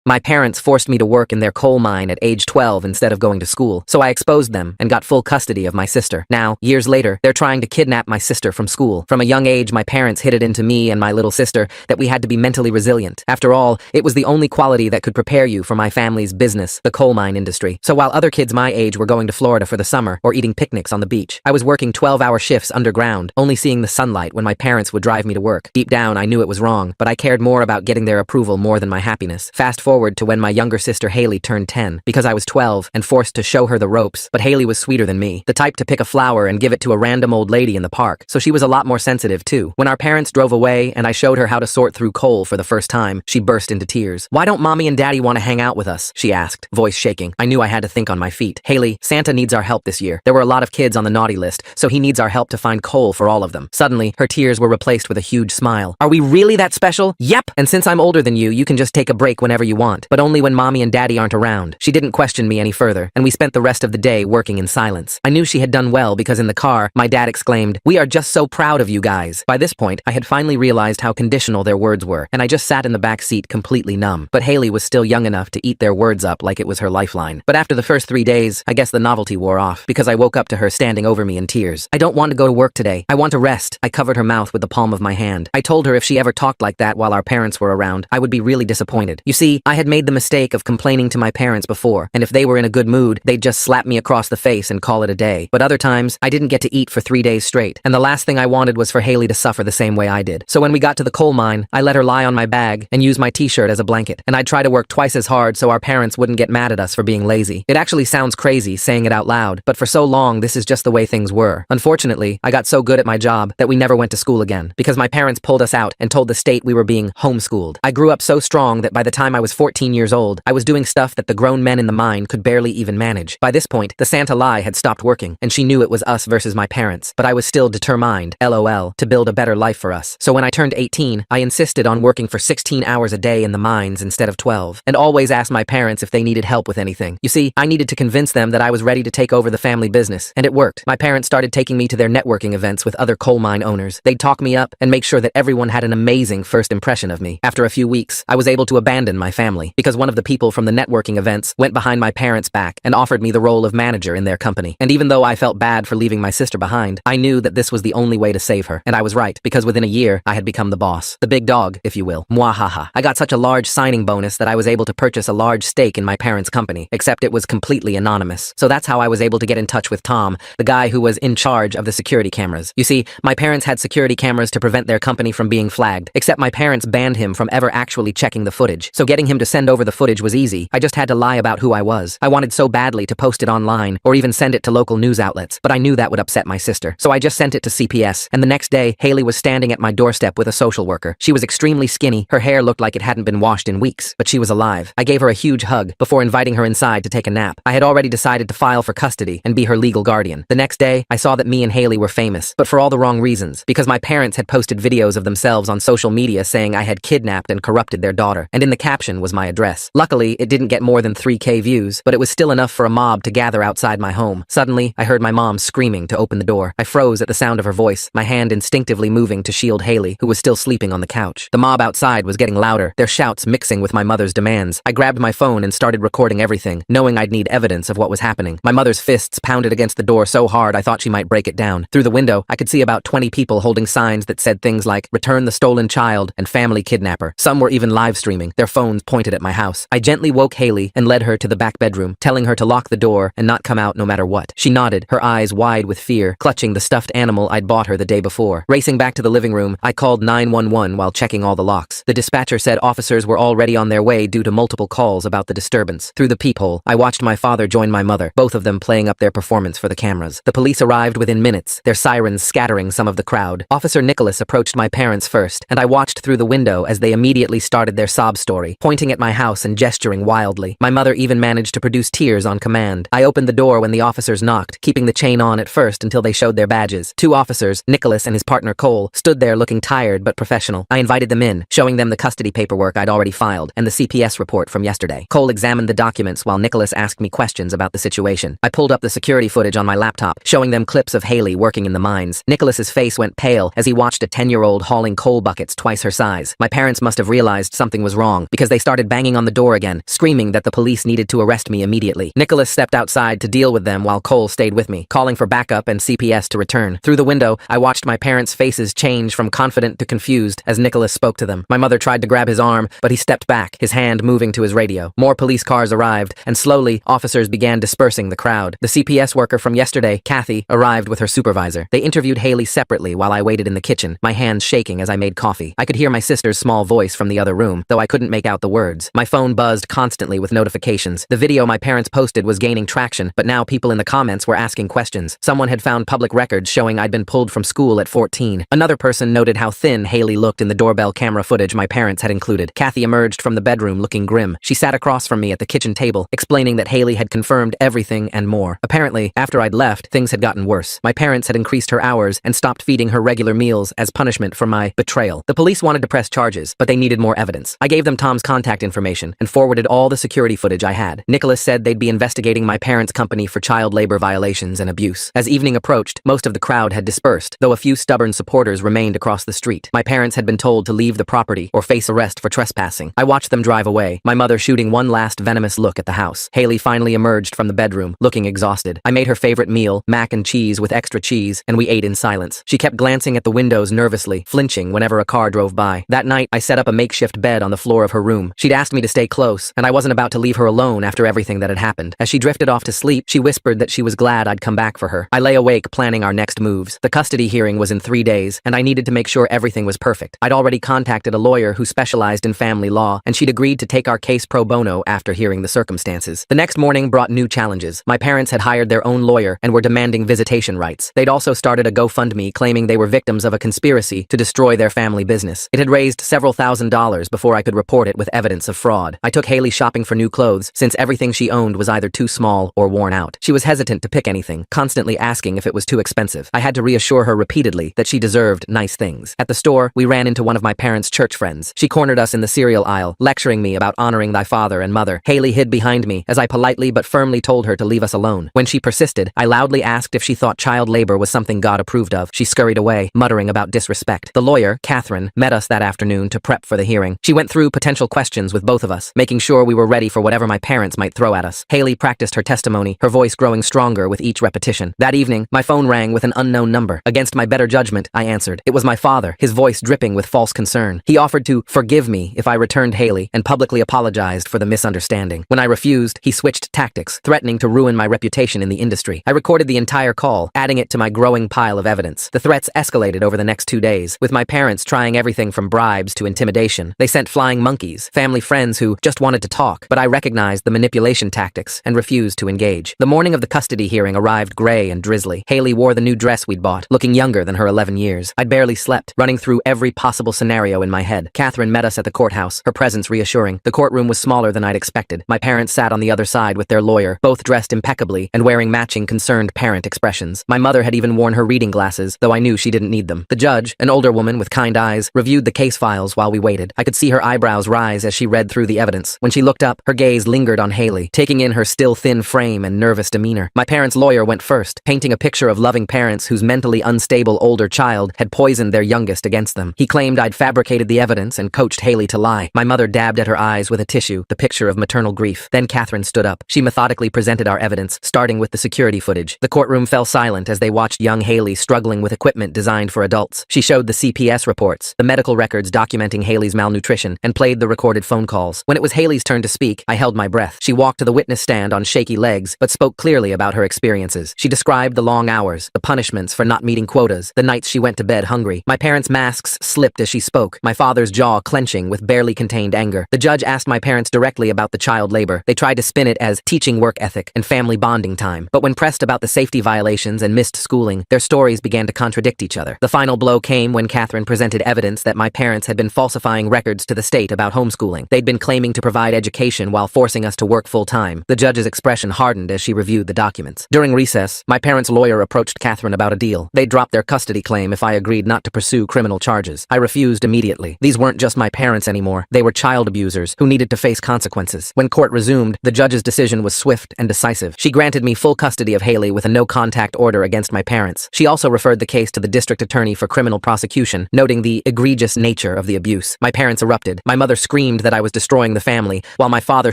My parents forced me to work in their coal mine at age 12 instead of going to school, so I exposed them and got full custody of my sister. Now, years later, they're trying to kidnap my sister from school. From a young age, my parents hit it into me and my little sister that we had to be mentally resilient. After all, it was the only quality that could prepare you for my family's business, the coal mine industry. So while other kids my age were going to Florida for the summer or eating picnics on the beach, I was working 12-hour shifts underground, only seeing the sunlight when my parents would drive me to work. Deep down, I knew it was wrong, but I cared more about getting their approval more than my happiness. Fast forward to when my younger sister Haley turned 10, because I was 12 and forced to show her the ropes, but Haley was sweeter than me, the type to pick a flower and give it to a random old lady in the park, so she was a lot more sensitive too. When our parents drove away and I showed her how to sort through coal for the first time, she burst into tears. "Why don't mommy and daddy want to hang out with us?" she asked, voice shaking. I knew I had to think on my feet. "Haley, Santa needs our help this year. There were a lot of kids on the naughty list, so he needs our help to find coal for all of them." Suddenly, her tears were replaced with a huge smile. "Are we really that special?" "Yep! And since I'm older than you can just take a break whenever you want, but only when mommy and daddy aren't around." She didn't question me any further, and we spent the rest of the day working in silence. I knew she had done well because in the car, my dad exclaimed, "We are just so proud of you guys." By this point, I had finally realized how conditional their words were, and I just sat in the back seat completely numb. But Haley was still young enough to eat their words up like it was her lifeline. But after the first 3 days, I guess the novelty wore off, because I woke up to her standing over me in tears. "I don't want to go to work today. I want to rest." I covered her mouth with the palm of my hand. I told her if she ever talked like that while our parents were around, I would be really disappointed. You see, I had made the mistake of complaining to my parents before, and if they were in a good mood, they'd just slap me across the face and call it a day. But other times, I didn't get to eat for 3 days straight, and the last thing I wanted was for Haley to suffer the same way I did. So when we got to the coal mine, I let her lie on my bag and use my t-shirt as a blanket, and I'd try to work twice as hard so our parents wouldn't get mad at us for being lazy. It actually sounds crazy saying it out loud, but for so long, this is just the way things were. Unfortunately, I got so good at my job that we never went to school again, because my parents pulled us out and told the state we were being homeschooled. I grew up so strong that by the time I was 14 years old, I was doing stuff that the grown men in the mine could barely even manage. By this point, the Santa lie had stopped working, and she knew it was us versus my parents, but I was still determined, LOL, to build a better life for us. So when I turned 18, I insisted on working for 16 hours a day in the mines instead of 12, and always asked my parents if they needed help with anything. You see, I needed to convince them that I was ready to take over the family business, and it worked. My parents started taking me to their networking events with other coal mine owners. They'd talk me up and make sure that everyone had an amazing first impression of me. After a few weeks, I was able to abandon my family, because one of the people from the networking events went behind my parents' back and offered me the role of manager in their company. And even though I felt bad for leaving my sister behind, I knew that this was the only way to save her. And I was right, because within a year, I had become the boss. The big dog, if you will. Mwahaha. I got such a large signing bonus that I was able to purchase a large stake in my parents' company, except it was completely anonymous. So that's how I was able to get in touch with Tom, the guy who was in charge of the security cameras. You see, my parents had security cameras to prevent their company from being flagged, except my parents banned him from ever actually checking the footage. So getting him to send over the footage was easy. I just had to lie about who I was. I wanted so badly to post it online, or even send it to local news outlets, but I knew that would upset my sister. So I just sent it to CPS, and the next day, Haley was standing at my doorstep with a social worker. She was extremely skinny, her hair looked like it hadn't been washed in weeks, but she was alive. I gave her a huge hug before inviting her inside to take a nap. I had already decided to file for custody and be her legal guardian. The next day, I saw that me and Haley were famous, but for all the wrong reasons, because my parents had posted videos of themselves on social media saying I had kidnapped and corrupted their daughter, and in the caption was my address. Luckily, it didn't get more than 3K views, but it was still enough for a mob to gather outside my home. Suddenly, I heard my mom screaming to open the door. I froze at the sound of her voice, my hand instinctively moving to shield Haley, who was still sleeping on the couch. The mob outside was getting louder, their shouts mixing with my mother's demands. I grabbed my phone and started recording everything, knowing I'd need evidence of what was happening. My mother's fists pounded against the door so hard I thought she might break it down. Through the window, I could see about 20 people holding signs that said things like, "Return the stolen child" and "Family kidnapper." Some were even live streaming, their phones pointed at my house. I gently woke Haley and led her to the back bedroom, telling her to lock the door and not come out no matter what. She nodded, her eyes wide with fear, clutching the stuffed animal I'd bought her the day before. Racing back to the living room, I called 911 while checking all the locks. The dispatcher said officers were already on their way due to multiple calls about the disturbance. Through the peephole, I watched my father join my mother, both of them playing up their performance for the cameras. The police arrived within minutes, their sirens scattering some of the crowd. Officer Nicholas approached my parents first, and I watched through the window as they immediately started their sob story, pointing at my house and gesturing wildly. My mother even managed to produce tears on command. I opened the door when the officers knocked, keeping the chain on at first until they showed their badges. Two officers, Nicholas and his partner Cole, stood there looking tired but professional. I invited them in, showing them the custody paperwork I'd already filed and the CPS report from yesterday. Cole examined the documents while Nicholas asked me questions about the situation. I pulled up the security footage on my laptop, showing them clips of Haley working in the mines. Nicholas's face went pale as he watched a 10-year-old hauling coal buckets twice her size. My parents must have realized something was wrong, because they started started banging on the door again, screaming that the police needed to arrest me immediately. Nicholas stepped outside to deal with them while Cole stayed with me, calling for backup and CPS to return. Through the window, I watched my parents' faces change from confident to confused as Nicholas spoke to them. My mother tried to grab his arm, but he stepped back, his hand moving to his radio. More police cars arrived, and slowly, officers began dispersing the crowd. The CPS worker from yesterday, Kathy, arrived with her supervisor. They interviewed Haley separately while I waited in the kitchen, my hands shaking as I made coffee. I could hear my sister's small voice from the other room, though I couldn't make out the words. My phone buzzed constantly with notifications. The video my parents posted was gaining traction, but now people in the comments were asking questions. Someone had found public records showing I'd been pulled from school at 14. Another person noted how thin Haley looked in the doorbell camera footage my parents had included. Kathy emerged from the bedroom looking grim. She sat across from me at the kitchen table, explaining that Haley had confirmed everything and more. Apparently, after I'd left, things had gotten worse. My parents had increased her hours and stopped feeding her regular meals as punishment for my betrayal. The police wanted to press charges, but they needed more evidence. I gave them Tom's contact information and forwarded all the security footage I had. Nicholas said they'd be investigating my parents' company for child labor violations and abuse. As evening approached, most of the crowd had dispersed, though a few stubborn supporters remained across the street. My parents had been told to leave the property or face arrest for trespassing. I watched them drive away, my mother shooting one last venomous look at the house. Haley finally emerged from the bedroom, looking exhausted. I made her favorite meal, mac and cheese with extra cheese, and we ate in silence. She kept glancing at the windows nervously, flinching whenever a car drove by. That night, I set up a makeshift bed on the floor of her room. She'd asked me to stay close, and I wasn't about to leave her alone after everything that had happened. As she drifted off to sleep, she whispered that she was glad I'd come back for her. I lay awake planning our next moves. The custody hearing was in 3 days, and I needed to make sure everything was perfect. I'd already contacted a lawyer who specialized in family law, and she'd agreed to take our case pro bono after hearing the circumstances. The next morning brought new challenges. My parents had hired their own lawyer and were demanding visitation rights. They'd also started a GoFundMe claiming they were victims of a conspiracy to destroy their family business. It had raised several $1,000s before I could report it with evidence of fraud. I took Haley shopping for new clothes, since everything she owned was either too small or worn out. She was hesitant to pick anything, constantly asking if it was too expensive. I had to reassure her repeatedly that she deserved nice things. At the store, we ran into one of my parents' church friends. She cornered us in the cereal aisle, lecturing me about honoring thy father and mother. Haley hid behind me as I politely but firmly told her to leave us alone. When she persisted, I loudly asked if she thought child labor was something God approved of. She scurried away, muttering about disrespect. The lawyer, Catherine, met us that afternoon to prep for the hearing. She went through potential questions with both of us, making sure we were ready for whatever my parents might throw at us. Haley practiced her testimony, her voice growing stronger with each repetition. That evening, my phone rang with an unknown number. Against my better judgment, I answered. It was my father, his voice dripping with false concern. He offered to forgive me if I returned Haley and publicly apologized for the misunderstanding. When I refused, he switched tactics, threatening to ruin my reputation in the industry. I recorded the entire call, adding it to my growing pile of evidence. The threats escalated over the next 2 days, with my parents trying everything from bribes to intimidation. They sent flying monkeys, family friends who just wanted to talk, but I recognized the manipulation tactics and refused to engage. The morning of the custody hearing arrived gray and drizzly. Haley wore the new dress we'd bought, looking younger than her 11 years. I'd barely slept, running through every possible scenario in my head. Catherine met us at the courthouse, her presence reassuring. The courtroom was smaller than I'd expected. My parents sat on the other side with their lawyer, both dressed impeccably and wearing matching concerned parent expressions. My mother had even worn her reading glasses, though I knew she didn't need them. The judge, an older woman with kind eyes, reviewed the case files while we waited. I could see her eyebrows rise as she read through the evidence. When she looked up, her gaze lingered on Haley, taking in her still thin frame and nervous demeanor. My parents' lawyer went first, painting a picture of loving parents whose mentally unstable older child had poisoned their youngest against them. He claimed I'd fabricated the evidence and coached Haley to lie. My mother dabbed at her eyes with a tissue, the picture of maternal grief. Then Catherine stood up. She methodically presented our evidence, starting with the security footage. The courtroom fell silent as they watched young Haley struggling with equipment designed for adults. She showed the CPS reports, the medical records documenting Haley's malnutrition, and played the recorded phone calls. When it was Haley's turn to speak, I held my breath. She walked to the witness stand on shaky legs, but spoke clearly about her experiences. She described the long hours, the punishments for not meeting quotas, the nights she went to bed hungry. My parents' masks slipped as she spoke, my father's jaw clenching with barely contained anger. The judge asked my parents directly about the child labor. They tried to spin it as teaching work ethic and family bonding time. But when pressed about the safety violations and missed schooling, their stories began to contradict each other. The final blow came when Catherine presented evidence that my parents had been falsifying records to the state about homeschooling. They'd been claiming to provide education while forcing us to work full-time. The judge's expression hardened as she reviewed the documents. During recess, my parents' lawyer approached Catherine about a deal. They'd drop their custody claim if I agreed not to pursue criminal charges. I refused immediately. These weren't just my parents anymore. They were child abusers who needed to face consequences. When court resumed, the judge's decision was swift and decisive. She granted me full custody of Haley with a no-contact order against my parents. She also referred the case to the district attorney for criminal prosecution, noting the egregious nature of the abuse. My parents erupted. My mother screamed that I was destroying the family, while my father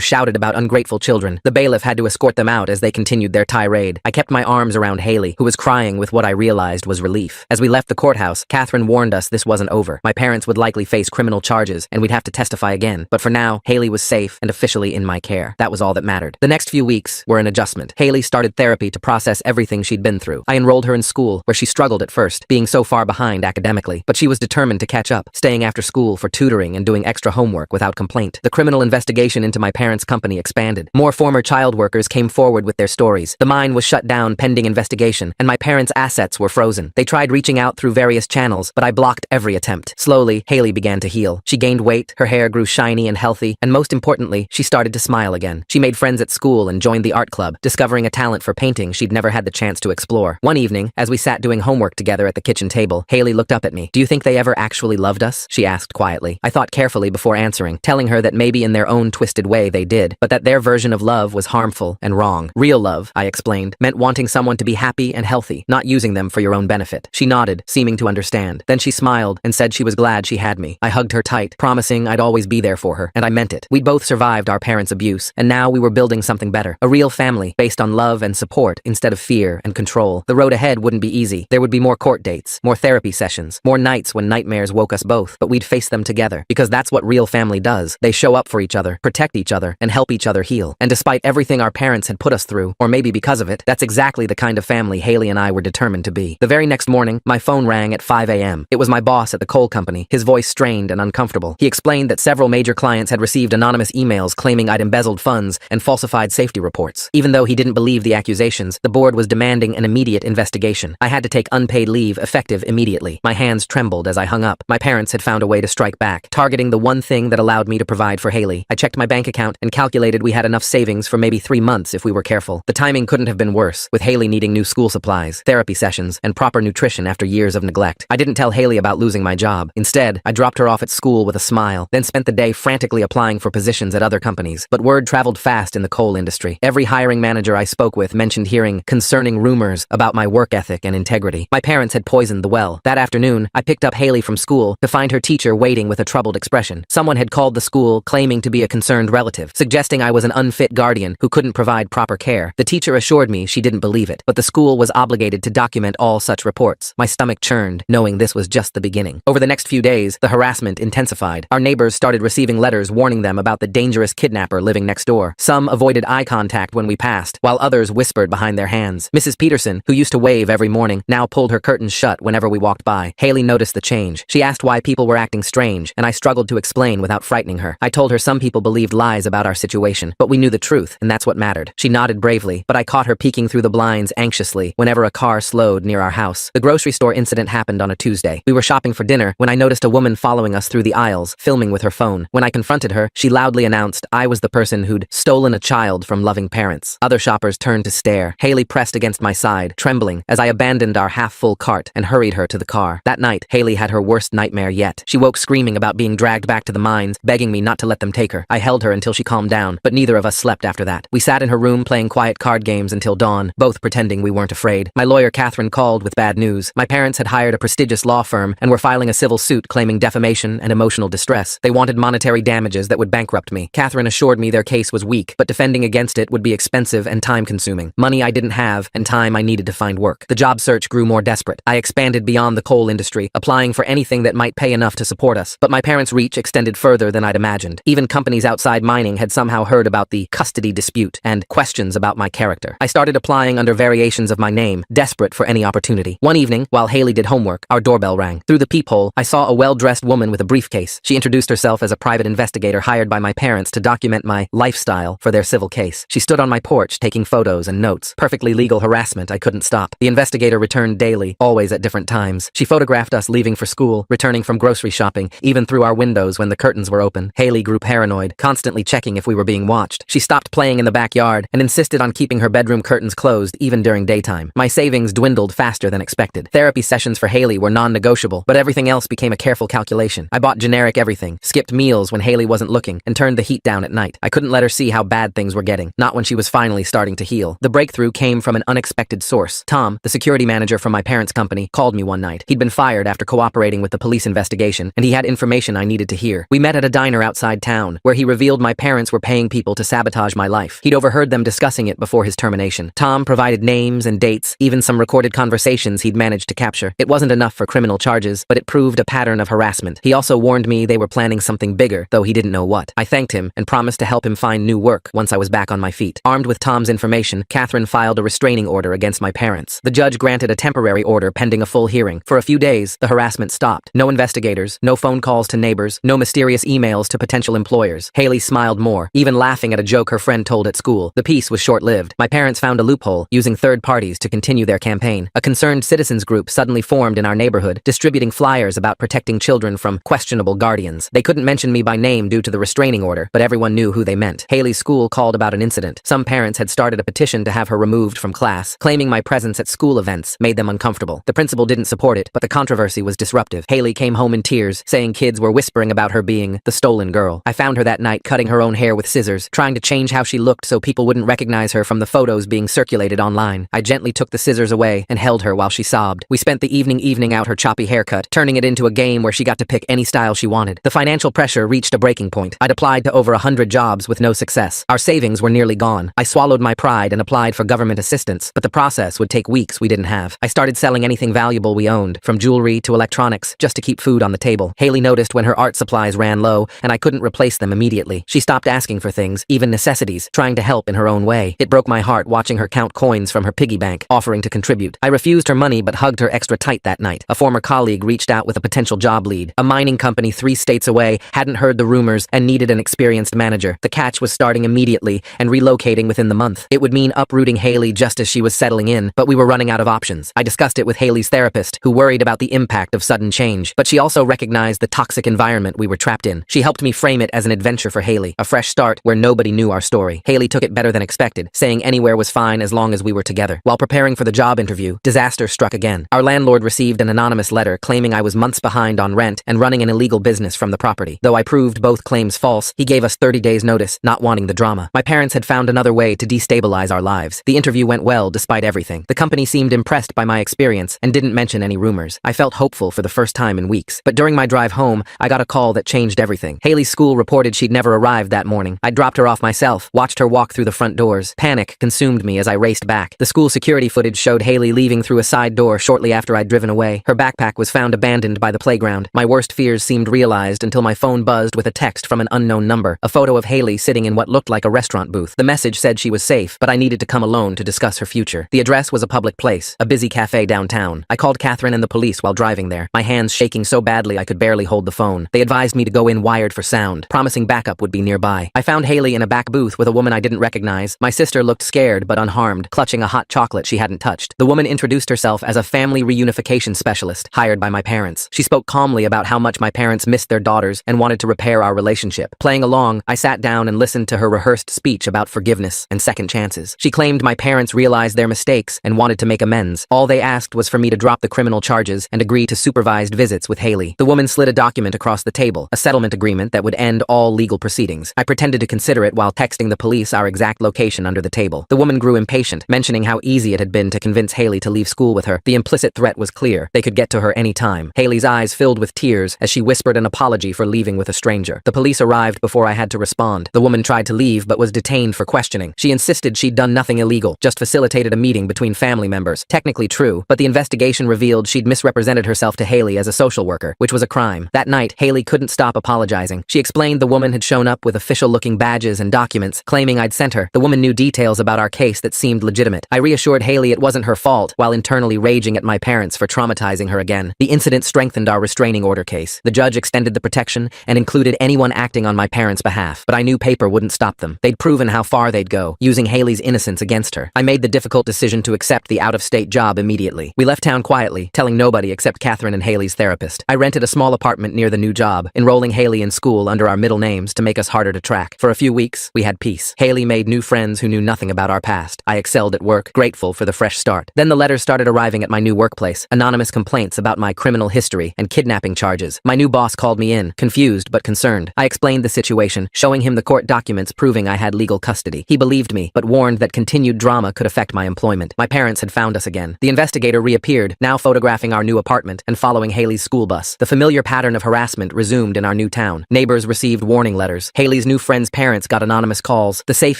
shouted about ungrateful children. The bailiff had to escort them out as they continued their tirade. I kept my arms around Haley, who was crying with what I realized was relief. As we left the courthouse, Catherine warned us this wasn't over. My parents would likely face criminal charges, and we'd have to testify again. But for now, Haley was safe and officially in my care. That was all that mattered. The next few weeks were an adjustment. Haley started therapy to process everything she'd been through. I enrolled her in school, where she struggled at first, being so far behind academically. But she was determined to catch up, staying after school for tutoring and doing extra homework without complaint. The criminal investigation into my parents' company expanded. More former child workers came forward with their stories. The mine was shut down pending investigation, and my parents' assets were frozen. They tried reaching out through various channels, but I blocked every attempt. Slowly, Haley began to heal. She gained weight, her hair grew shiny and healthy, and most importantly, she started to smile again. She made friends at school and joined the art club, discovering a talent for painting she'd never had the chance to explore. One evening, as we sat doing homework together at the kitchen table, Haley looked up at me. "Do you think they ever actually loved us?" she asked quietly. I thought carefully before answering, telling her that maybe in their own twisted way they did, but that their version of love was harmful and wrong. Real love, I explained, meant wanting someone to be happy and healthy, not using them for your own benefit. She nodded, seeming to understand. Then she smiled and said she was glad she had me. I hugged her tight, promising I'd always be there for her, and I meant it. We'd both survived our parents' abuse, and now we were building something better. A real family, based on love and support instead of fear and control. The road ahead wouldn't be easy. There would be more court dates, more therapy sessions, more nights when nightmares woke us both, but we'd face them together, because that's what real family does. They show up for each other, protect each other, and help each other heal. And despite everything our parents had put us through, or maybe because of it, that's exactly the kind of family Haley and I were determined to be. The very next morning, my phone rang at 5 a.m. It was my boss at the coal company, his voice strained and uncomfortable. He explained that several major clients had received anonymous emails claiming I'd embezzled funds and falsified safety reports. Even though he didn't believe the accusations, the board was demanding an immediate investigation. I had to take unpaid leave effective immediately. My hands trembled as I hung up. My parents had found a way to strike back, targeting the one thing that allowed me to provide for Haley. I checked my bank account and calculated we had enough savings for maybe 3 months if we were careful. The timing couldn't have been worse, with Haley needing new school supplies, therapy sessions, and proper nutrition after years of neglect. I didn't tell Haley about losing my job. Instead, I dropped her off at school with a smile, then spent the day frantically applying for positions at other companies. But word traveled fast in the coal industry. Every hiring manager I spoke with mentioned hearing concerning rumors about my work ethic and integrity. My parents had poisoned the well. That afternoon, I picked up Haley from school to find her teacher waiting with a troubled expression. Someone had called the school claiming to be a concerned relative, suggesting I was an unfit guardian who couldn't provide proper care. The teacher assured me she didn't believe it, but the school was obligated to document all such reports. My stomach churned, knowing this was just the beginning. Over the next few days, the harassment intensified. Our neighbors started receiving letters warning them about the dangerous kidnapper living next door. Some avoided eye contact when we passed, while others whispered behind their hands. Mrs. Peterson, who used to wave every morning, now pulled her curtains shut whenever we walked by. Haley noticed the change. She asked why people were acting strange, and I struggled to explain without frightening her. I told her some people believed lies about our situation, but we knew the truth, and that's what mattered. She nodded bravely, but I caught her peeking through the blinds anxiously whenever a car slowed near our house. The grocery store incident happened on a Tuesday. We were shopping for dinner when I noticed a woman following us through the aisles, filming with her phone. When I confronted her, she loudly announced I was the person who'd stolen a child from loving parents. Other shoppers turned to stare. Haley pressed against my side, trembling, as I abandoned our half-full cart and hurried her to the car. That night, Haley had her worst nightmare yet. She woke screaming about being dragged back to the mines, begging me not to let them take her. I held her until she calmed down, but neither of us slept after that. We sat in her room playing quiet card games until dawn, both pretending we weren't afraid. My lawyer Catherine called with bad news. My parents had hired a prestigious law firm and were filing a civil suit claiming defamation and emotional distress. They wanted monetary damages that would bankrupt me. Catherine assured me their case was weak, but defending against it would be expensive and time-consuming. Money I didn't have and time I needed to find work. The job search grew more desperate. I expanded beyond the coal industry, applying for anything that might pay enough to support us. But my parents' reach extended further than I'd imagined. Even companies outside mining had somehow heard about the custody dispute and questions about my character. I started applying under variations of my name, desperate for any opportunity. One evening, while Haley did homework, our doorbell rang. Through the peephole, I saw a well-dressed woman with a briefcase. She introduced herself as a private investigator hired by my parents to document my lifestyle for their civil case. She stood on my porch taking photos and notes. Perfectly legal harassment I couldn't stop. The investigator returned daily, always at different times. She photographed us leaving for school, returning from grocery shopping, even through our windows when the curtains were open. Haley grew paranoid, constantly checking if we were being watched. She stopped playing in the backyard and insisted on keeping her bedroom curtains closed even during daytime. My savings dwindled faster than expected. Therapy sessions for Haley were non-negotiable, but everything else became a careful calculation. I bought generic everything, skipped meals when Haley wasn't looking, and turned the heat down at night. I couldn't let her see how bad things were getting, not when she was finally starting to heal. The breakthrough came from an unexpected source. Tom, the security manager from my parents' company, called me one night. He'd been fired after cooperating with the police investigation, and he had information I needed to hear. We met at a diner outside town, where he revealed my parents were paying people to sabotage my life. He'd overheard them discussing it before his termination. Tom provided names and dates, even some recorded conversations he'd managed to capture. It wasn't enough for criminal charges, but it proved a pattern of harassment. He also warned me they were planning something bigger, though he didn't know what. I thanked him and promised to help him find new work once I was back on my feet. Armed with Tom's information, Catherine filed a restraining order against my parents. The judge granted a temporary order pending a full hearing. For a few days, the harassment stopped. No investigators, no phone calls to neighbors, no mysterious emails to potential employers. Haley smiled more, even laughing at a joke her friend told at school. The peace was short-lived. My parents found a loophole, using third parties to continue their campaign. A concerned citizens group suddenly formed in our neighborhood, distributing flyers about protecting children from questionable guardians. They couldn't mention me by name due to the restraining order, but everyone knew who they meant. Haley's school called about an incident. Some parents had started a petition to have her removed from class, claiming my presence at school events made them uncomfortable. The principal didn't support it, but the controversy was disruptive. Haley came home in tears, saying kids were whispering about her being the stolen girl. I found her that night cutting her own hair with scissors, trying to change how she looked so people wouldn't recognize her from the photos being circulated online. I gently took the scissors away and held her while she sobbed. We spent the evening out her choppy haircut, turning it into a game where she got to pick any style she wanted. The financial pressure reached a breaking point. I'd applied to over 100 jobs with no success. Our savings were nearly gone. I swallowed my pride and applied for government assistance, but the process would take weeks we didn't have. I started selling anything valuable we owned, from jewelry to electronics, just to keep food on the table. Haley noticed when her art supplies ran low, and I couldn't replace them immediately. She stopped asking for things, even necessities, trying to help in her own way. It broke my heart watching her count coins from her piggy bank, offering to contribute. I refused her money but hugged her extra tight that night. A former colleague reached out with a potential job lead. A mining company 3 states away hadn't heard the rumors and needed an experienced manager. The catch was starting immediately and relocating within the month. It would mean uprooting Haley just as she was settling in, but we were running out of options. I discussed it with Haley's therapist, who worried about the impact of sudden change, but she also recognized the toxic environment we were trapped in. She helped me frame it as an adventure for Haley, a fresh start where nobody knew our story. Haley took it better than expected, saying anywhere was fine as long as we were together. While preparing for the job interview, disaster struck again. Our landlord received an anonymous letter claiming I was months behind on rent and running an illegal business from the property. Though I proved both claims false, he gave us 30 days notice, not wanting the drama. My parents had found another way to destabilize our lives. The interview went well despite everything. The company seemed impressed by my experience and didn't mention any rumors. I felt hopeful for the first time in weeks. But during my drive home, I got a call that changed everything. Haley's school reported she'd never arrived that morning. I dropped her off myself, watched her walk through the front doors. Panic consumed me as I raced back. The school security footage showed Haley leaving through a side door shortly after I'd driven away. Her backpack was found abandoned by the playground. My worst fears seemed realized until my phone buzzed with a text from an unknown number, a photo of Haley sitting in what looked like a restaurant booth. The message said she was safe, but I needed to come alone to discuss her future. The address was a public place, a busy cafe downtown. I called Catherine and the police while driving there, my hands shaking so badly I could barely hold the phone. They advised me to go in wired for sound, promising backup would be nearby. I found Haley in a back booth with a woman I didn't recognize. My sister looked scared but unharmed, clutching a hot chocolate she hadn't touched. The woman introduced herself as a family reunification specialist hired by my parents. She spoke calmly about how much my parents missed their daughters and wanted to repair our relationship. Playing along, I sat down and listened to her rehearsed speech about forgiveness and second chances. She claimed my parents realized their mistakes and wanted to make amends. All they asked was for me to drop the criminal charges and agree to supervised visits with Haley. The woman slid a document across the table, a settlement agreement that would end all legal proceedings. I pretended to consider it while texting the police our exact location under the table. The woman grew impatient, mentioning how easy it had been to convince Haley to leave school with her. The implicit threat was clear. They could get to her any time. Haley's eyes filled with tears as she whispered an apology for leaving with a stranger. The police arrived before I had to respond. The woman tried to leave but was detained for questioning. She insisted she'd done nothing illegal, just facilitated a meeting between family members. Technically true, but the investigation revealed she'd misrepresented herself to Haley as a social worker, which was a crime. That night, Haley couldn't stop apologizing. She explained the woman had shown up with official-looking badges and documents, claiming I'd sent her. The woman knew details about our case that seemed legitimate. I reassured Haley it wasn't her fault, while internally raging at my parents for traumatizing her again. The incident strengthened our restraining order case. The judge extended the protection and included anyone acting on my parents' behalf, but I knew paper wouldn't stop them. They'd proven how far they'd go, using Haley's innocence against her. I made the difficult decision to accept the out-of-state job immediately. We left town quietly, telling nobody except Catherine and Haley's therapist. I rented a small apartment near the new job, enrolling Haley in school under our middle names to make us harder to track. For a few weeks, we had peace. Haley made new friends who knew nothing about our past. I excelled at work, grateful for the fresh start. Then the letters started arriving at my new workplace, anonymous complaints about my criminal history and kidnapping charges. My new boss called me in, confused but concerned. I explained the situation, showing him the court documents proving I had legal custody. He believed me, but warned that continued drama could affect my employment. My parents had found us again. The investigator reappeared, now photographing our new apartment and following Haley's school bus. The familiar pattern of harassment resumed in our new town. town. Neighbors received warning letters. Haley's new friend's parents got anonymous calls. The safe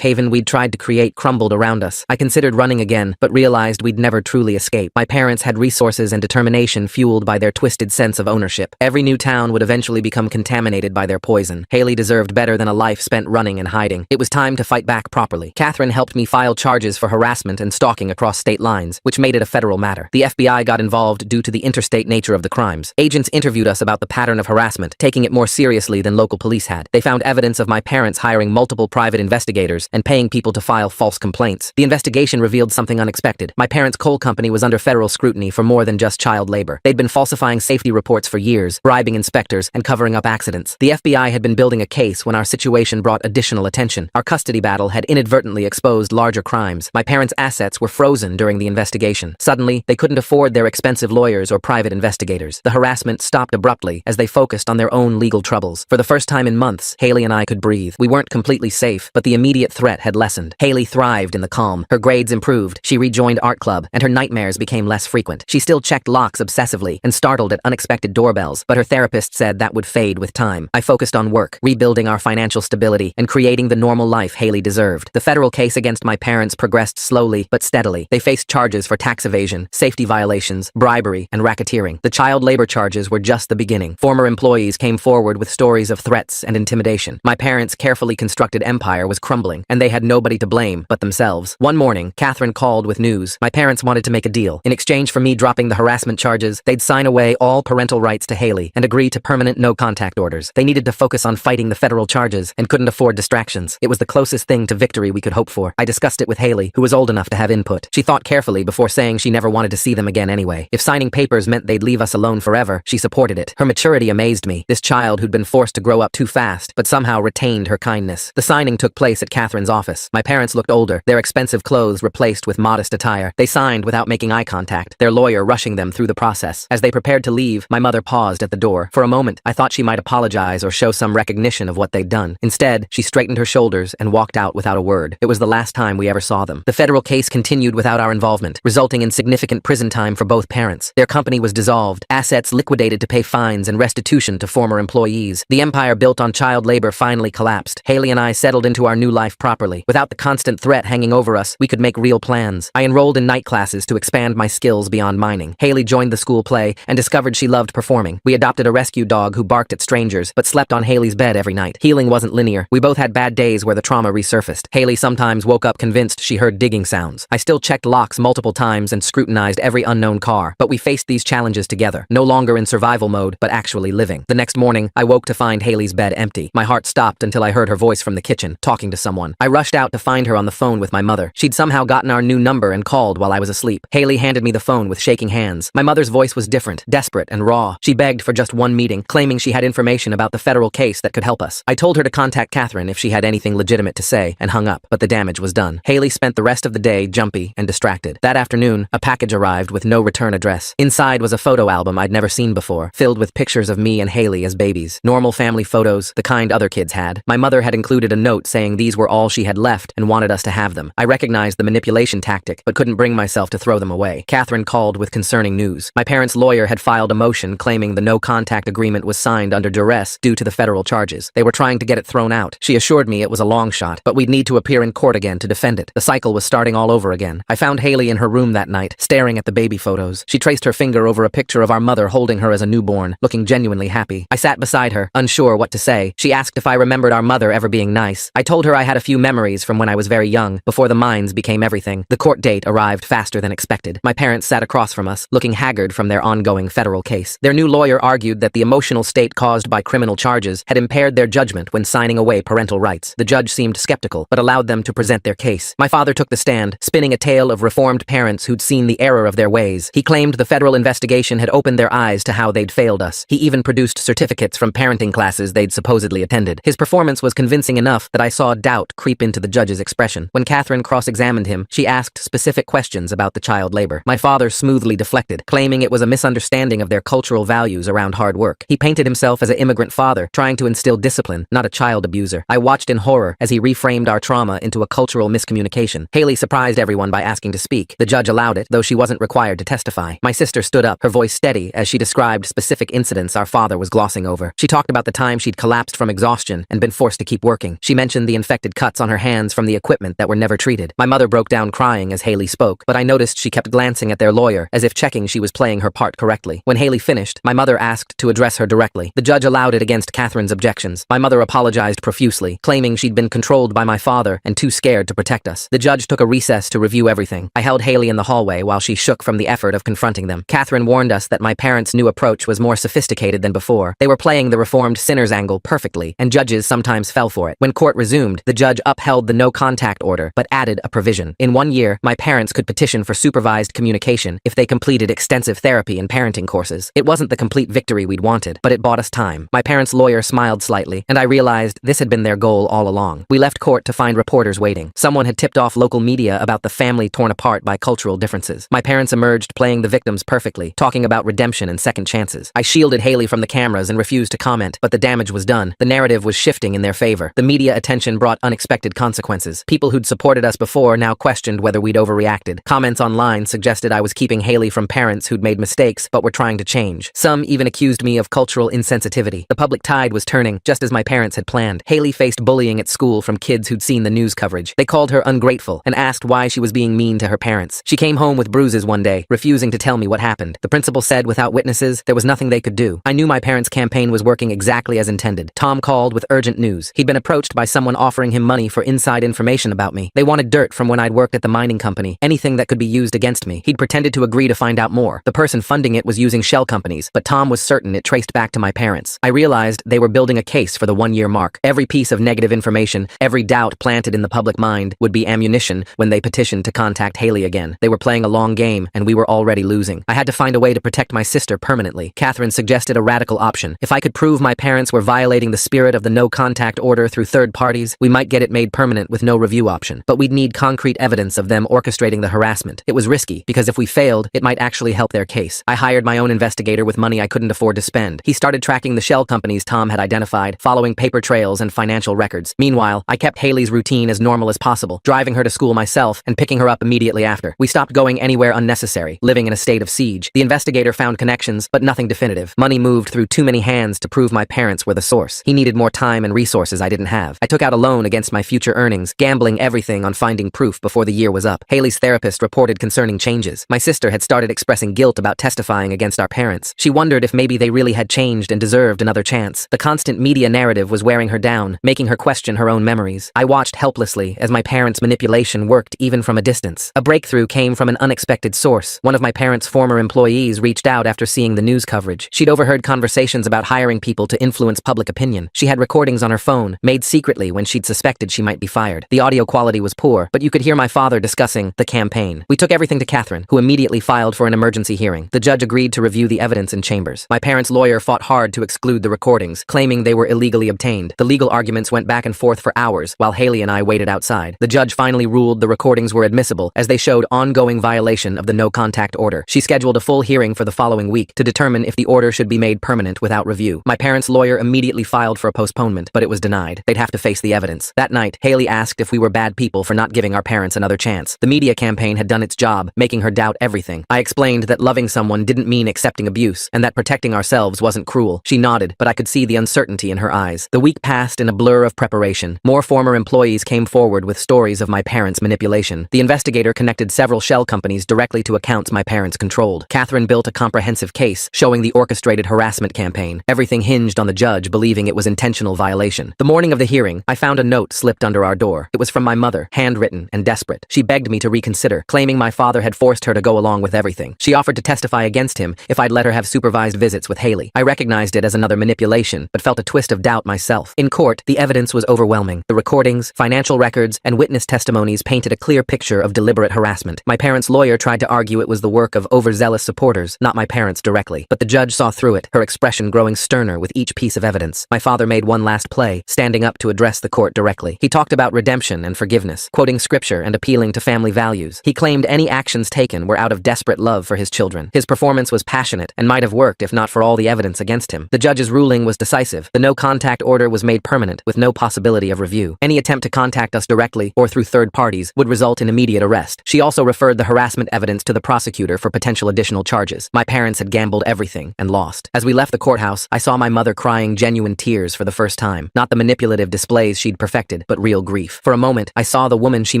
haven we'd tried to create crumbled around us. I considered running again, but realized we'd never truly escape. My parents had resources and determination fueled by their twisted sense of ownership. Every new town would eventually become contaminated by their poison. Haley deserved better than a life spent running and hiding. It was time to fight back properly. Catherine helped me file charges for harassment and stalking across state lines, which made it a federal matter. The FBI got involved due to the interstate nature of the crimes. Agents interviewed us about the pattern of harassment, taking it more seriously than local police had. They found evidence of my parents hiring multiple private investigators and paying people to file false complaints. The investigation revealed something unexpected. My parents' coal company was under federal scrutiny for more than just child labor. They'd been falsifying safety reports for years, bribing inspectors, and covering up accidents. The FBI had been building a case when our situation brought additional attention. Our custody battle had inadvertently exposed larger crimes. My parents' assets were frozen during the investigation. Suddenly, they couldn't afford their expensive lawyers or private investigators. The harassment stopped abruptly as they focused on their own legal troubles. For the first time in months, Haley and I could breathe. We weren't completely safe, but the immediate threat had lessened. Haley thrived in the calm. Her grades improved, she rejoined art club, and her nightmares became less frequent. She still checked locks obsessively and startled at unexpected doorbells, but her therapist said that would fade with time. I focused on work, rebuilding our financial stability, and creating the normal life Haley deserved. The federal case against my parents progressed slowly but steadily. They faced charges for tax evasion, safety violations, bribery, and racketeering. The child labor charges were just the beginning. Former employees came forward with stories of threats and intimidation. My parents' carefully constructed empire was crumbling, and they had nobody to blame but themselves. One morning, Catherine called with news. My parents wanted to make a deal. In exchange for me dropping the harassment charges, they'd sign away all parental rights to Haley and agree to permanent no-contact orders. They needed to focus on fighting the federal charges and couldn't afford distractions. It was the closest thing to victory we could hope for. I discussed it with Haley, who was old enough to have input. She thought carefully before saying she never wanted to see them again anyway. If signing papers meant they'd leave us alone forever, she supported it. Her maturity amazed me. This child who'd been forced to grow up too fast, but somehow retained her kindness. The signing took place at Catherine's office. My parents looked older, their expensive clothes replaced with modest attire. They signed without making eye contact, their lawyer rushing them through the process. As they prepared to leave, my mother paused at the door. For a moment, I thought she might apologize or show some recognition of what they'd done. Instead, she straightened her shoulders and walked out without a word. It was the last time we ever saw them. The federal case continued without our involvement, resulting in significant prison time for both parents. Their company was dissolved, assets liquidated to pay fines and restitution to former employees. The empire built on child labor finally collapsed. Haley and I settled into our new life properly. Without the constant threat hanging over us, we could make real plans. I enrolled in night classes to expand my skills beyond mining. Haley joined the school play and discovered she loved performing. We adopted a rescue dog who barked at strangers, but slept on Haley's bed every night. Healing wasn't linear. We both had bad days where the trauma resurfaced. Haley sometimes woke up convinced she heard digging sounds. I still checked locks multiple times and scrutinized every unknown car, but we faced these challenges together, no longer in survival mode, but actually living. The next morning, I woke to find Haley's bed empty. My heart stopped until I heard her voice from the kitchen, talking to someone. I rushed out to find her on the phone with my mother. She'd somehow gotten our new number and called while I was asleep. Haley handed me the phone with shaking hands. My mother's voice was different, desperate, and raw. She begged for just one meeting, claiming she had information about the federal case that could help us. I told her to contact Catherine if she had anything legitimate to say, and hung up, but the damage was done. Haley spent the rest of the day jumpy and distracted. That afternoon, a package arrived with no return address. Inside was a photo album I'd never seen before, filled with pictures of me and Haley as babies. Normal family photos, the kind other kids had. My mother had included a note saying these were all she had left and wanted us to have them. I recognized the manipulation tactic, but couldn't bring myself to throw them away. Catherine called with concerning news. My parents' lawyer had filed a motion claiming the no-contact agreement was signed under duress due to the federal charges. They were trying to get it thrown out. She assured me it was a long shot, but we'd need to appear in court again to defend it. The cycle was starting all over again. I found Haley in her room that night, staring at the baby photos. She traced her finger over a picture of our mother holding her as a newborn, looking genuinely happy. I sat beside her, unsure what to say. She asked if I remembered our mother ever being nice. I told her I had a few memories from when I was very young, before the mines became everything. The court date arrived faster than expected. My parents sat across from us, looking haggard from their ongoing federal case. Their new lawyer argued that the emotional state caused by criminal charges had impaired their judgment when signing away parental rights. The judge seemed skeptical, but allowed them to present their case. My father took the stand, spinning a tale of reformed parents who'd seen the error of their ways. He claimed the federal investigation had opened their eyes to how they'd failed us. He even produced certificates from parenting classes they'd supposedly attended. His performance was convincing enough that I saw doubt creep into the judge's expression. When Catherine cross-examined him, she asked specific questions about the child labor. My father smoothly deflected, claiming it was a misunderstanding of their cultural values around hard work. He painted himself as an immigrant father, trying to instill discipline, not a child abuser. I watched in horror as he reframed our trauma into a cultural miscommunication. Haley surprised everyone by asking to speak. The judge allowed it, though she wasn't required to testify. My sister stood up, her voice steady, as she described specific incidents our father was glossing over. She talked about the time she'd collapsed from exhaustion and been forced to keep working. She mentioned the infected cuts on her hands from the equipment that were never treated. My mother broke down crying as Haley spoke, but I noticed she kept glancing at their lawyer as if checking she was playing her part correctly. When Haley finished, my mother asked to address her directly. The judge allowed it against Catherine's objections. My mother apologized profusely, claiming she'd been controlled by my father and too scared to protect us. The judge took a recess to review everything. I held Haley in the hallway while she shook from the effort of confronting them. Catherine warned us that my parents' new approach was more sophisticated than before. They were playing the reformed sinner's angle perfectly, and judges sometimes fell for it. When court resumed, the judge upheld the no-contact order, but added a provision. In 1 year, my parents could petition for supervised communication if they completed extensive therapy and parenting courses. It wasn't the complete victory we'd wanted, but it bought us time. My parents' lawyer smiled slightly, and I realized this had been their goal all along. We left court to find reporters waiting. Someone had tipped off local media about the family torn apart by cultural differences. My parents emerged playing the victims perfectly, talking about redemption and second chances. I shielded Haley from the cameras and refused to comment, but the damage was done. The narrative was shifting in their favor. The media attention brought unexpected consequences. People who'd supported us before now questioned whether we'd overreacted. Comments online suggested I was keeping Haley from parents who'd made mistakes but were trying to change. Some even accused me of cultural insensitivity. The public tide was turning, just as my parents had planned. Haley faced bullying at school from kids who'd seen the news coverage. They called her ungrateful and asked why she was being mean to her parents. She came home with bruises one day, refusing to tell me what happened. The principal said without witnesses, there was nothing they could do. I knew my parents' campaign was working exactly as intended. Tom called with urgent news. He'd been approached by someone offering him money for inside information about me. They wanted dirt from when I'd worked at the mining company, anything that could be used against me. He'd pretended to agree to find out more. The person funding it was using shell companies, but Tom was certain it traced back to my parents. I realized they were building a case for the 1-year mark. Every piece of negative information, every doubt planted in the public mind would be ammunition when they petitioned to contact Haley again. They were playing a long game, and we were already losing. I had to find a way to protect my sister permanently. Catherine suggested a radical option. If I could prove my parents were violating the spirit of the no-contact order through third parties, we might get it made permanent with no review option. But we'd need concrete evidence of them orchestrating the harassment. It was risky, because if we failed, it might actually help their case. I hired my own investigator with money I couldn't afford to spend. He started tracking the shell companies Tom had identified, following paper trails and financial records. Meanwhile, I kept Haley's routine as normal as possible, driving her to school myself and picking her up immediately after. We stopped going anywhere unnecessary, living in a state of siege. The investigator found connections, but nothing definitive. Money moved through too many hands to prove my parents were the source. He needed more time and resources I didn't have. I took out a loan against my future earnings, gambling everything on finding proof before the year was up. Haley's therapist reported concerning changes. My sister had started expressing guilt about testifying against our parents. She wondered if maybe they really had changed and deserved another chance. The constant media narrative was wearing her down, making her question her own memories. I watched helplessly as my parents' manipulation worked even from a distance. A breakthrough came from an unexpected source. One of my parents' former employees reached out after seeing the news coverage. She'd overheard conversations about hiring people to influence public opinion. She had recordings on her phone, made secretly when she'd suspected she might be fired. The audio quality was poor, but you could hear my father discussing the campaign. We took everything to Catherine, who immediately filed for an emergency hearing. The judge agreed to review the evidence in chambers. My parents' lawyer fought hard to exclude the recordings, claiming they were illegally obtained. The legal arguments went back and forth for hours, while Haley and I waited outside. The judge finally ruled the recordings were admissible, as they showed ongoing violation of the no-contact order. She scheduled a full hearing for the following week to determine if the order should be made permanent without review. My parents' lawyer immediately filed for a postponement, but it was denied. They'd have to face the evidence. That night, Haley asked if we were bad people for not giving our parents another chance. The media campaign had done its job, making her doubt everything. I explained that loving someone didn't mean accepting abuse, and that protecting ourselves wasn't cruel. She nodded, but I could see the uncertainty in her eyes. The week passed in a blur of preparation. More former employees came forward with stories of my parents' manipulation. The investigator connected several shell companies directly to accounts my parents controlled. Catherine built a comprehensive case showing the orchestrated harassment campaign. Everything hinged on the judge believing it was intentional violation. The morning of the hearing, I found a note slipped under our door. It was from my mother, handwritten and desperate. She begged me to reconsider, claiming my father had forced her to go along with everything. She offered to testify against him if I'd let her have supervised visits with Haley. I recognized it as another manipulation, but felt a twist of doubt myself. In court, the evidence was overwhelming. The recordings, financial records, and witness testimonies painted a clear picture of deliberate harassment. My parents' lawyer tried to argue it was the work of overzealous supporters, not my parents directly. But the judge saw through it, her expression growing sterner with each piece of evidence. My father made one last play, standing up to address the court directly. He talked about redemption and forgiveness, quoting scripture and appealing to family values. He claimed any actions taken were out of desperate love for his children. His performance was passionate and might have worked if not for all the evidence against him. The judge's ruling was decisive. The no-contact order was made permanent, with no possibility of review. Any attempt to contact us directly or through third parties would result in immediate arrest. She also referred the harassment evidence to the prosecutor for potential additional charges. My parents had gambled everything and lost. As we left the courthouse, I saw my mother crying genuine tears for the first time. Not the manipulative displays she'd perfected, but real grief. For a moment, I saw the woman she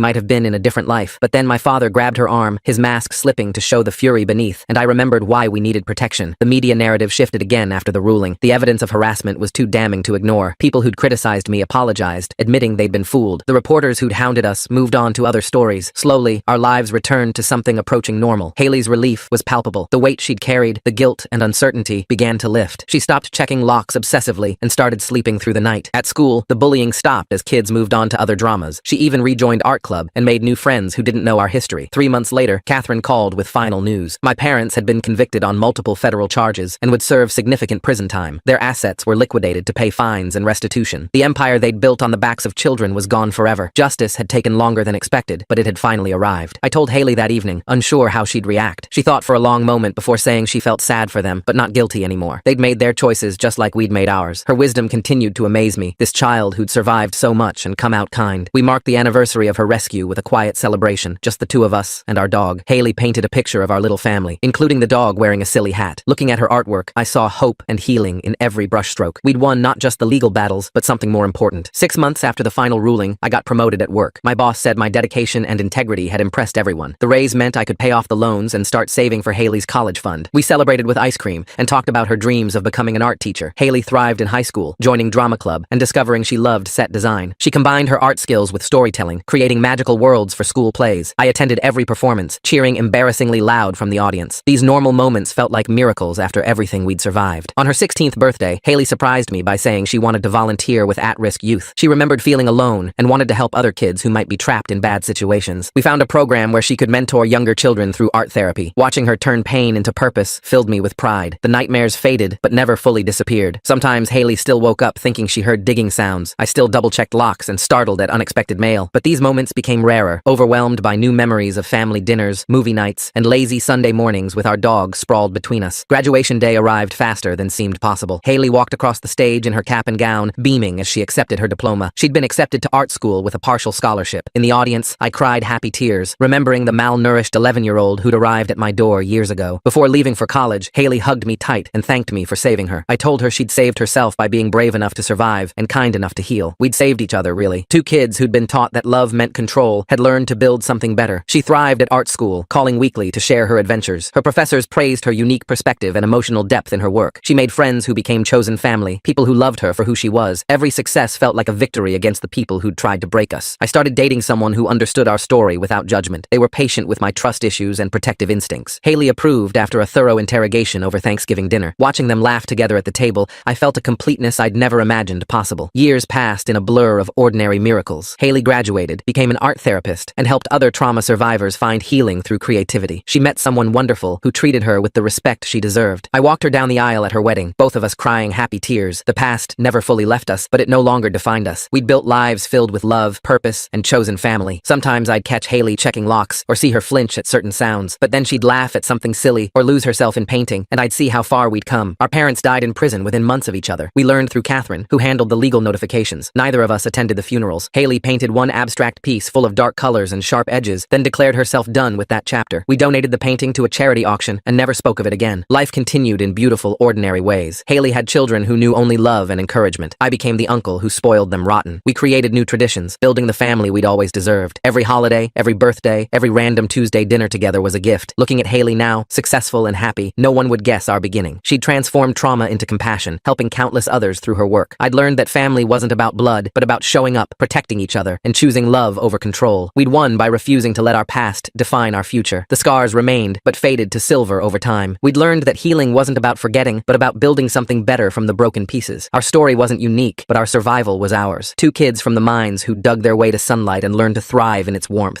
might have been in a different life, but then my father grabbed her arm, his mask slipping to show the fury beneath, and I remembered why we needed protection. The media narrative shifted again after the ruling. The evidence of harassment was too damning to ignore. People who'd criticized me apologized, admitting they'd been fooled. The reporters who'd hounded us moved on to other stories. Slowly, our lives returned to something approaching normal. Haley's relief was palpable. The weight she'd carried, the guilt and uncertainty, began to lift. She stopped checking locks obsessively and started sleeping through the night. At school, the bullying stopped as kids moved on to other dramas. She even rejoined art club and made new friends who didn't know our history. 3 months later, Catherine called with final news. My parents had been convicted on multiple federal charges and would serve significant prison time. Their assets were liquidated to pay fines and restitution. The empire they'd built on the backs of children was gone forever. Justice had taken longer than expected, but it had finally arrived. I told Haley that evening, unsure how she'd react. She thought for a long moment before saying she felt sad for them, but not guilty anymore. They'd made their choices just like we'd made ours. Her wisdom continued to amaze me, this child who'd survived so much and come out kind. We marked the anniversary of her rescue with a quiet celebration, just the two of us and our dog. Haley painted a picture of our little family, including the dog wearing a silly hat. Looking at her artwork, I saw hope and healing in every brushstroke. We'd won not just the legal battles, but something more important. 6 months after the final ruling, I got promoted at work. My boss said my dedication and integrity had impressed everyone. The raise meant I could pay off the loans and start saving for Haley's college fund. We celebrated with ice cream and talked about her dreams of becoming an art teacher. Haley thrived in high school, joining drama club and discovering she loved set design. She combined her art skills with storytelling, creating magical worlds for school plays. I attended every performance, cheering embarrassingly loud from the audience. These normal moments felt like miracles after everything we'd survived. On her 16th birthday, Haley surprised me by saying she wanted to volunteer with at-risk youth. She remembered feeling alone and wanted to help other kids who might be trapped in bad situations. We found a program where she could mentor younger children through art therapy. Watching her turn pain into purpose filled me with pride. The nightmares faded, but never fully disappeared. Sometimes Haley still woke up thinking she heard digging sounds. I still double-checked locks and startled at unexpected mail. But these moments became rarer, overwhelmed by new memories of family dinners, movie nights, and lazy Sunday mornings with our dog sprawled between us. Graduation day arrived faster than seemed possible. Haley walked across the stage in her cap and gown, beaming as she accepted her diploma. She'd been accepted to art school with a partial scholarship. In the audience, I cried happy tears, remembering the malnourished 11-year-old who'd arrived at my door years ago. Before leaving for college, Haley hugged me tight and thanked me for saving her. I told her she'd saved herself by being brave enough to survive and kind enough to heal. We'd saved each other, really. Two kids who'd been taught that love meant control had learned to build something better. She thrived at art school, calling weekly to share her adventures. Her professors praised her unique perspective and emotional depth in her work. She made friends who became chosen family, people who loved her for who she was. Every success felt like a victory against the people who'd tried to break us. I started dating someone who understood our story without judgment. They were patient with my trust issues and protective instincts. Haley approved after a thorough interrogation over Thanksgiving dinner. Watching them laugh together at the table, I felt a completeness I'd never imagined possible. Years passed in a blur of ordinary miracles. Haley graduated, became an art therapist, and helped other trauma survivors find healing through creativity. She met someone wonderful who treated her with the respect she deserved. I walked her down the aisle at her wedding, both of us crying happy tears. The past never fully left us, but it no longer defined us. We'd built lives filled with love, purpose, and chosen family. Sometimes I'd catch Haley checking locks or see her flinch at certain sounds, but then she'd laugh at something silly or lose herself in painting, and I'd see how far we'd come. Our parents died in prison within months of each other. We learned through Catherine, who handled the legal notifications. Neither of us attended the funerals. Haley painted one abstract piece full of dark colors and sharp edges, then declared herself done with that chapter. We donated the painting to a charity auction and never spoke of it again. Life continued in beautiful, ordinary ways. Haley had children who knew only love and encouragement. I became the uncle who spoiled them rotten. We created new traditions, building the family we'd always deserved. Every holiday, every birthday, every random Tuesday dinner together was a gift. Looking at Haley now, successful and happy, no one would guess our beginning. She'd transformed trauma into compassion, helping countless others through her work. I'd learned that family wasn't about blood, but about showing up, protecting each other, and choosing love over control. We'd won by refusing to let our past define our future. The scars remained, but faded to silver over time. We'd learned that healing wasn't about forgetting, but about building something better from the broken pieces. Our story wasn't unique, but our survival was ours. Two kids from the mines who dug their way to sunlight and learned to thrive in its warmth.